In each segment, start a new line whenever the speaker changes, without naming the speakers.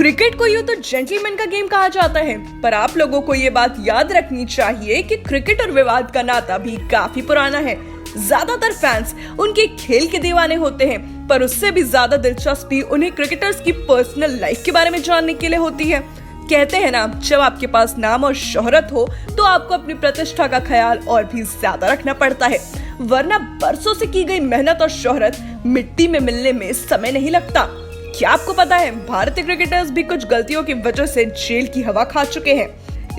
Cricket को यूं तो जेंटलमैन का गेम कहा जाता है, पर आप लोगों को ये बात याद रखनी चाहिए कि क्रिकेट और विवाद का नाता भी काफी पुराना है। ज्यादातर फैंस उनके खेल के दीवाने होते हैं, पर उससे भी ज्यादा दिलचस्पी उन्हें क्रिकेटर्स की पर्सनल लाइफ के बारे में जानने के लिए होती है। कहते हैं ना, जब आपके पास नाम और शोहरत हो तो आपको अपनी प्रतिष्ठा का ख्याल और भी ज्यादा रखना पड़ता है, वरना बरसों से की गई मेहनत और शोहरत मिट्टी में मिलने में समय नहीं लगता। क्या आपको पता है, भारतीय क्रिकेटर्स भी कुछ गलतियों की वजह से जेल की हवा खा चुके हैं।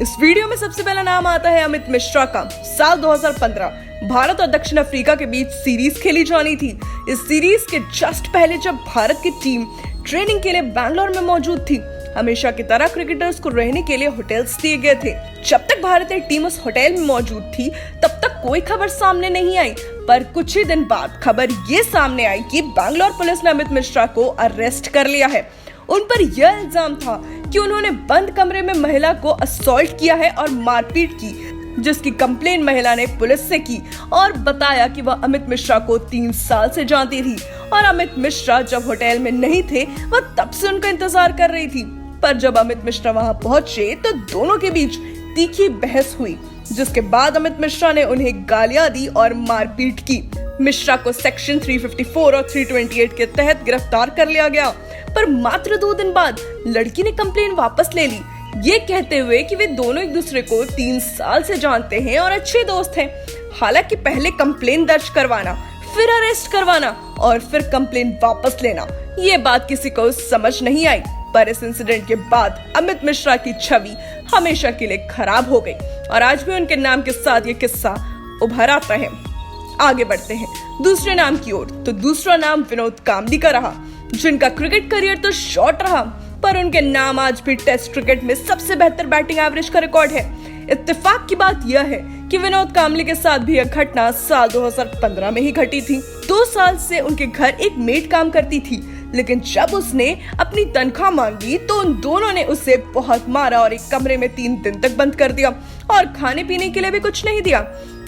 इस वीडियो में सबसे पहला नाम आता है अमित मिश्रा का। साल 2015 भारत और दक्षिण अफ्रीका के बीच सीरीज खेली जानी थी। इस सीरीज के जस्ट पहले जब भारत की टीम ट्रेनिंग के लिए बैंगलोर में मौजूद थी, हमेशा की तरह क्रिकेटर्स को रहने के लिए होटल्स दिए गए थे। जब तक भारतीय टीम उस होटल में मौजूद थी, तब तक कोई खबर सामने नहीं आई, पर कुछ ही दिन बाद खबर ये सामने आई कि बैंगलोर पुलिस ने अमित मिश्रा को अरेस्ट कर लिया है। उन पर यह इल्जाम था कि उन्होंने बंद कमरे में महिला को असॉल्ट किया है और मारपीट की, जिसकी कंप्लेन महिला ने पुलिस से की और बताया कि वह अमित मिश्रा को 3 साल से जानती थी और अमित मिश्रा जब होटल में नहीं थे, वह तब से उनका इंतजार कर रही थी। पर जब अमित मिश्रा वहां पहुंचे तो दोनों के बीच तीखी बहस हुई, जिसके बाद अमित मिश्रा ने उन्हें गालियां दी और मारपीट की। मिश्रा को सेक्शन 354 और 328 के तहत गिरफ्तार कर लिया गया, पर मात्र 2 दिन बाद लड़की ने कंप्लेन वापस ले ली, ये कहते हुए कि वे दोनों एक दूसरे को 3 साल से जानते हैं और अच्छे दोस्त हैं। हालांकि पहले कंप्लेन दर्ज करवाना, फिर अरेस्ट करवाना और फिर कंप्लेन वापस लेना, ये बात किसी को समझ नहीं आई। पर इस इंसिडेंट के बाद अमित मिश्रा की छवि हमेशा के लिए खराब हो गई और आज भी उनके नाम के साथ ये किस्सा उभर आता है। आगे बढ़ते हैं दूसरे नाम की ओर, तो दूसरा नाम विनोद कांबली का रहा, जिनका क्रिकेट करियर तो शॉर्ट रहा, पर उनके नाम आज भी टेस्ट क्रिकेट में सबसे बेहतर बैटिंग एवरेज का रिकॉर्ड है। इत्तेफाक की बात यह है कि विनोद कांबली के साथ भी यह घटना साल 2015 में ही घटी थी। 2 साल से उनके घर एक मेड काम करती थी, लेकिन जब उसने अपनी तनख्वाह मांगी तो उन दोनों ने उसे बहुत मारा और एक कमरे में 3 दिन तक बंद कर दिया और खाने पीने के लिए भी कुछ नहीं दिया।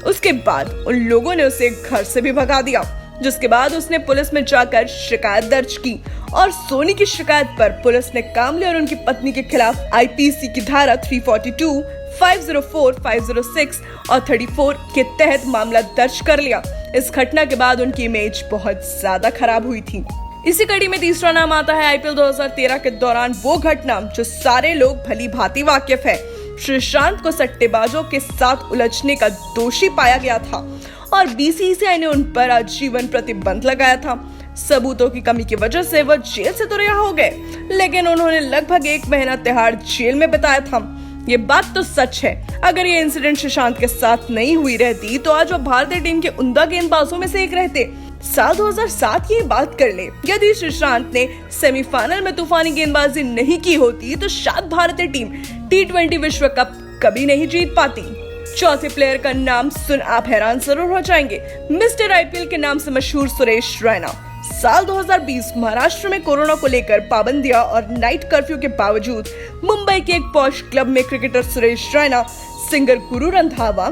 उसके बाद उन लोगों ने उसे घर से भी भगा दिया, जिसके बाद उसने पुलिस में जाकर शिकायत दर्ज की और सोनी की शिकायत पर पुलिस ने कांबली और उनकी पत्नी के खिलाफ आईपीसी की धारा 342, 504, 506 और 34 के तहत मामला दर्ज कर लिया। इस घटना के बाद उनकी इमेज बहुत ज्यादा खराब हुई थी। इसी कड़ी में तीसरा नाम आता है आईपीएल 2013 के दौरान वो घटना जो सारे लोग भली भांति वाकिफ है। श्रीशांत को सट्टेबाजों के साथ उलझने का दोषी पाया गया था और बीसीसीआई ने उन पर आजीवन प्रतिबंध लगाया था। सबूतों की कमी की वजह से वह जेल से तो रिहा हो गए, लेकिन उन्होंने लगभग 1 महीना तिहाड़ जेल में बिताया था। ये बात तो सच है, अगर ये इंसिडेंट श्रीशांत के साथ नहीं हुई रहती तो आज वो भारतीय टीम के उम्दा गेंदबाजों में से एक रहते। साल 2007 की बात कर ले, यदि श्रीशांत ने सेमीफाइनल में तूफानी गेंदबाजी नहीं की होती तो शायद भारतीय टीम T20 विश्व कप कभी नहीं जीत पाती। चौथे प्लेयर का नाम सुन आप हैरान जरूर हो जाएंगे, मिस्टर आईपीएल के नाम से मशहूर सुरेश रैना। साल 2020 महाराष्ट्र में कोरोना को लेकर पाबंदियां और नाइट कर्फ्यू के बावजूद मुंबई के एक पॉश क्लब में क्रिकेटर सुरेश रैना, सिंगर गुरु रंधावा,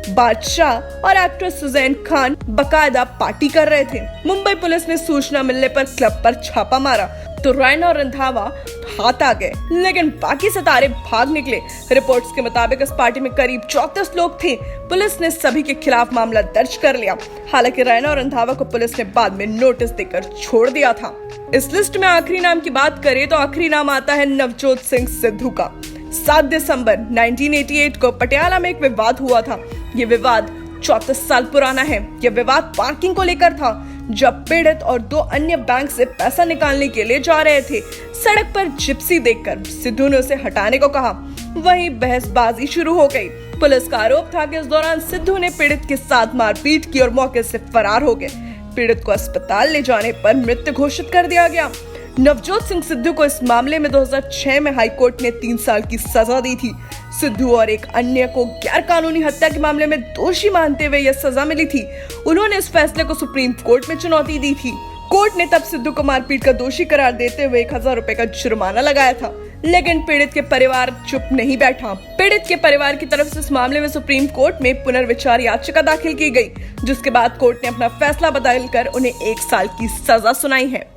बादशाह और एक्ट्रेस सुजैन खान बकायदा पार्टी कर रहे थे। मुंबई पुलिस ने सूचना मिलने पर क्लब पर छापा मारा तो रैना और रंधावा हाथ आ गए, लेकिन बाकी सितारे भाग निकले। रिपोर्ट्स के मुताबिक इस पार्टी में करीब 34 लोग थे। पुलिस ने सभी के खिलाफ मामला दर्ज कर लिया। हालांकि रैना और रंधावा को पुलिस ने बाद में नोटिस देकर छोड़ दिया था। इस लिस्ट में आखिरी नाम की बात करें तो आखिरी नाम आता है नवजोत सिंह सिद्धू का। 7 दिसंबर 1988 को पटियाला में एक विवाद हुआ था। ये विवाद 34 साल पुराना है। यह विवाद पार्किंग को लेकर था, जब पीड़ित और 2 अन्य बैंक से पैसा निकालने के लिए जा रहे थे। सड़क पर जिप्सी देखकर सिद्धू ने उसे हटाने को कहा, वहीं बहसबाजी शुरू हो गई। पुलिस का आरोप था कि इस दौरान सिद्धू ने पीड़ित के साथ मारपीट की और मौके से फरार हो गए। पीड़ित को अस्पताल ले जाने पर मृत घोषित कर दिया गया। नवजोत सिंह सिद्धू को इस मामले में 2006 में हाईकोर्ट ने 3 साल की सजा दी थी। सिद्धू और एक अन्य को गैर कानूनी हत्या के मामले में दोषी मानते हुए यह सजा मिली थी। उन्होंने इस फैसले को सुप्रीम कोर्ट में चुनौती दी थी। कोर्ट ने तब सिद्धू को मारपीट का दोषी करार देते हुए 1000 रुपए का जुर्माना लगाया था, लेकिन पीड़ित के परिवार चुप नहीं बैठा। पीड़ित के परिवार की तरफ से इस मामले में सुप्रीम कोर्ट में पुनर्विचार याचिका दाखिल की गई, जिसके बाद कोर्ट ने अपना फैसला बदलकर उन्हें 1 साल की सजा सुनाई है।